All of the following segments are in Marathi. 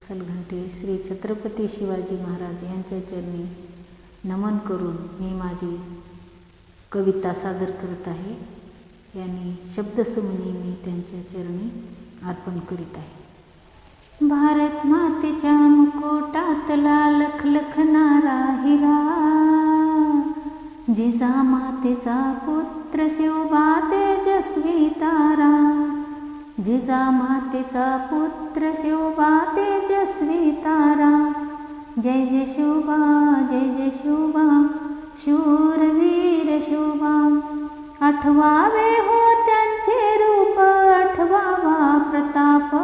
सलघंटे श्री छत्रपती शिवाजी महाराज यांच्या चरणी नमन करून मी माझी कविता सादर करत आहे. यांनी शब्दसुमनी मी त्यांच्या चरणी अर्पण करीत आहे. भारत मातेच्या मुकुटातला लखलखणारा हिरा, जिजामातेचा पुत्र शिवबा तेजस्वी तारा, जिजामातेचा पुत्र शिवबा तेजस्वी तारा. जय जय शिवबा, जय जय शिवबा, शूरवीर शिवबा. आठवावे हो त्यांचे रूप, आठवावा प्रताप.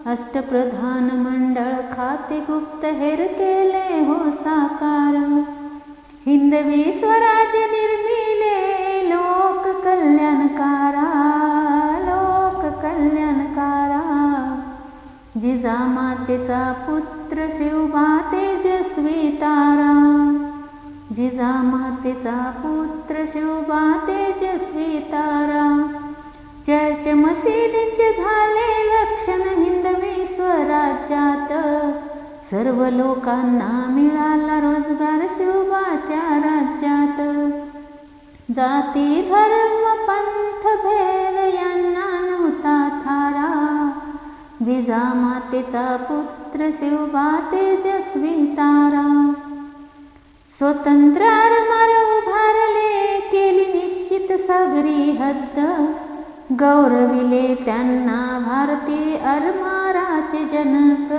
अष्टप्रधान मंडळ खाते गुप्तहेर केले हो साकार. हिंदवी स्वराज्य निर्मिले लोक कल्याणकारा, लोक कल्याणकारा. जिजामातेचा पुत्र शिवबा तेजस्वी तारा, जिजामातेचा पुत्र शिवबा तेजस्वी तारा. चर्च मशिदींचे झाले रक्षण हिंदवी स्वराज्यात, सर्व लोकांना मिळाला रोजगार शिवबाच्या राज्यात. जाती धर्म पंथ भेद यांना नव्हता थारा, जिजामातेचा पुत्र शिवबा तेजस्वी तारा. स्वतंत्र आरमार उभारले केली निश्चित सागरी हद्द, गौरविले त्यांना भारतीय आरमाराचे जनक,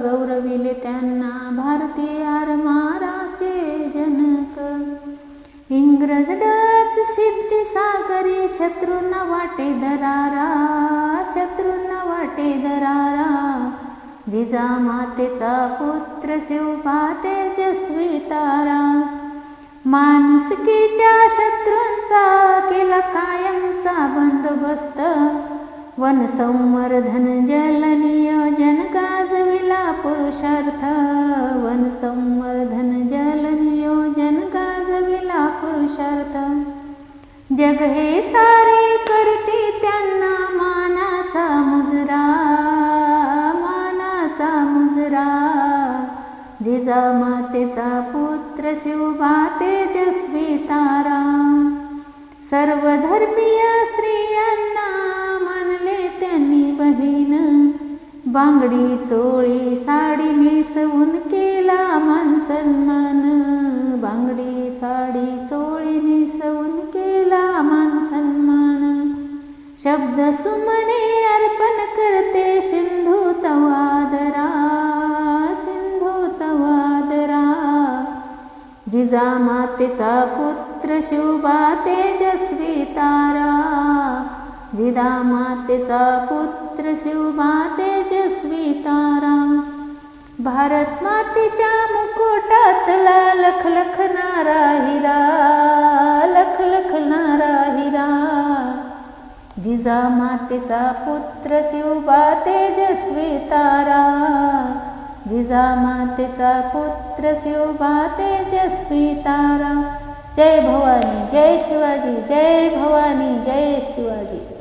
गौरविले त्यांना भारतीय आरमाराचे जनक. इंग्रज डच सिद्धी सागरी शत्रूंना वाटे दरारा, शत्रूंना वाटे दरारा. जिजामातेचा पुत्र शिवबा तेजस्वी तारा. माणुसकीच्या शत्रूंचा केला कायमचा बंदोबस्त, वन संवर्धन जल नियोजन गाजविला पुरुषार्थ, वन संवर्धन जल नियोजन गाजविला पुरुषार्थ. जग हे सारे करते त्यांना मानाचा मुजरा, मानाचा मुजरा. जिजामातेचा पुत्र शिवबा तेजस्वी तारा. सर्वधर्मीय स्त्रियांना मानले त्यांनी बहीण, बांगडी चोळी साडी नेसवून केला मान सन्मान, बांगडी साडी चोळी नेसवून केला मान सन्मान. शब्द सुमने अर्पण करते सिंधू तवादरा, सिंधू तवादरा. जिजामातेचा पुत्र शिवबा तेजस्वी तारा, जिजामातेचा पुत्र शिवबा तेजस्वी तारा. भारत मातेच्या मुकुटातला लखलखणारा हिरा, लखलखणारा हिरा. जिजामातेचा पुत्र शिवबा तेजस्वी तारा, जिजामातेचा पुत्र शिवबा तेजस्वी तारा. जय भवानी, जय शिवाजी, जय भवानी, जय शिवाजी.